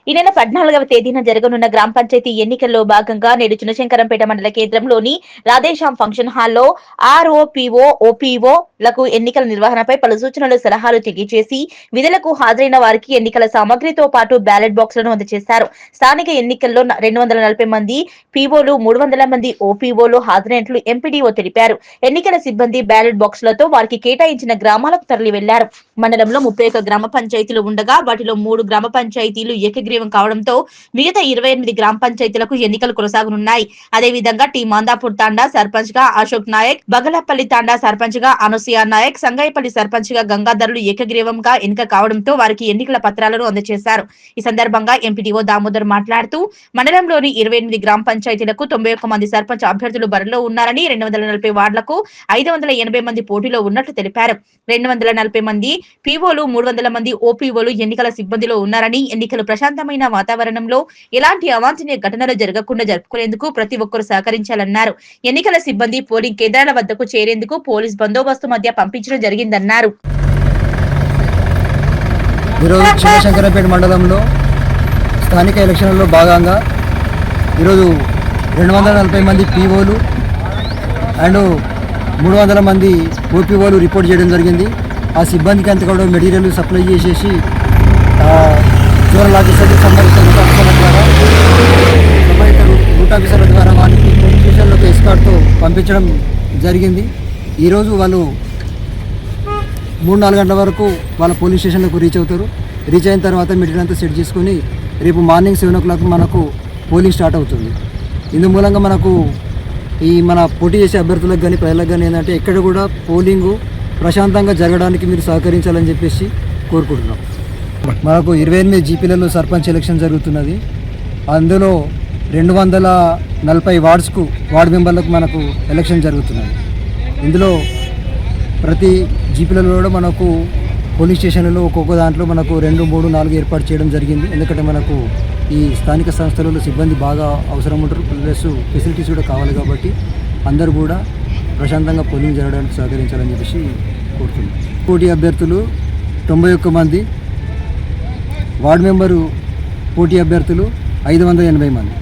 ఈ నెల 14వ తేదీన జరగనున్న గ్రామ పంచాయతీ ఎన్నికల్లో భాగంగా నేడు చినశంకరంపేట మండల కేంద్రంలోని రాధేశ్యామ్ ఫంక్షన్ హాల్లో ఆర్ఓపీఓ ఓపీఓ లకు ఎన్నికల నిర్వహణపై పలు సూచనలు సలహాలు తెలియజేసి విధులకు హాజరైన వారికి ఎన్నికల సామగ్రితో పాటు బ్యాలెట్ బాక్సులను అందజేశారు. స్థానిక ఎన్నికల్లో 240 మంది పీఓలు 300 మంది ఓపీఓలు హాజరైనట్లు ఎంపీడీఓ తెలిపారు. ఎన్నికల సిబ్బంది బ్యాలెట్ బాక్సులతో వారికి కేటాయించిన గ్రామాలకు తరలి వెళ్లారు. మండలంలో 31 గ్రామ పంచాయతీలు ఉండగా వాటిలో 3 గ్రామ పంచాయతీలు ఏకగ్రీవం కావడంతో మిగతా 28 గ్రామ పంచాయతీలకు ఎన్నికలు కొనసాగనున్నాయి. అదేవిధంగా టీ మాందాపూర్ తాండా సర్పంచ్ గా అశోక్ నాయక్, బగలపల్లి తాండా సర్పంచ్ గా అనసూయ నాయక్, సంగాయపల్లి సర్పంచ్ గా గంగాధరులు ఏకగ్రీవంగా ఎన్నిక కావడంతో వారికి ఎన్నికల పత్రాలను అందజేశారు. ఈ సందర్భంగా ఎంపీడీఓ దామోదర్ మాట్లాడుతూ మండలంలోని 28 గ్రామ పంచాయతీలకు 91 మంది సర్పంచ్ అభ్యర్థులు బరిలో ఉన్నారని, 240 వార్డులకు 580 మంది పోటీలో ఉన్నట్లు తెలిపారు. 240 మంది పీఓలు, 300 మంది ఓపీఓలు ఎన్నికల సిబ్బందిలో ఉన్నారని, ఎన్నికలు ప్రశాంతమైన వాతావరణంలో ఎలాంటి అవాంఛనీయ ఘటనలు జరగకుండా జరుపుకునేందుకు ప్రతి ఒక్కరూ సహకరించాలన్నారు. ఎన్నికల సిబ్బంది పోలింగ్ కేంద్రాల వద్దకు చేరేందుకు పోలీస్ బందోబస్తు మధ్య పంపించడం జరిగిందన్నారు. ఈరోజు చినశంకరంపేట మండలంలో స్థానిక ఎలక్షన్లలో భాగంగా ఈరోజు 240 మంది పీఓలు అండ్ 300 మంది ఓపీఓలు రిపోర్ట్ చేయడం జరిగింది. ఆ సిబ్బందికి అంతా కూడా మెటీరియల్ సప్లై చేసేసి జోనల్ ఆఫీసర్కి సంబంధించిన రూట్ ఆఫీసర్ల ద్వారా వారికి పోలీస్ స్టేషన్లోకి ఎస్కార్ట్తో పంపించడం జరిగింది. ఈరోజు వాళ్ళు 3-4 గంటల వరకు వాళ్ళ పోలీస్ స్టేషన్లకు రీచ్ అవుతారు. రీచ్ అయిన తర్వాత మెటీరియల్ అంతా సెట్ చేసుకొని రేపు మార్నింగ్ 7 o'clock మనకు పోలింగ్ స్టార్ట్ అవుతుంది. ఇందు మూలంగా మనకు మన పోటీ చేసే అభ్యర్థులకు కానీ ప్రజలకు కానీ ఏంటంటే ఎక్కడ కూడా పోలింగు ప్రశాంతంగా జరగడానికి మీరు సహకరించాలని చెప్పేసి కోరుకుంటున్నాం. మనకు 28 జీపీలలో సర్పంచ్ ఎలక్షన్ జరుగుతున్నది. అందులో 240 వార్డ్స్కు వార్డు మెంబర్లకు మనకు ఎలక్షన్ జరుగుతున్నది. ఇందులో ప్రతి జీపీలలో కూడా మనకు పోలీస్ స్టేషన్లలో ఒక్కొక్క దాంట్లో మనకు 2, 3, 4 ఏర్పాటు చేయడం జరిగింది. ఎందుకంటే మనకు ఈ స్థానిక సంస్థలలో సిబ్బంది బాగా అవసరం ఉంటారు, ప్లస్ ఫెసిలిటీస్ కూడా కావాలి. కాబట్టి అందరూ కూడా ప్రశాంతంగా పోలింగ్ జరగడానికి సహకరించాలని చెప్పేసి కోరుతున్నాం. పోటీ అభ్యర్థులు 91 మంది, వార్డు మెంబరు పోటీ అభ్యర్థులు 580 మంది.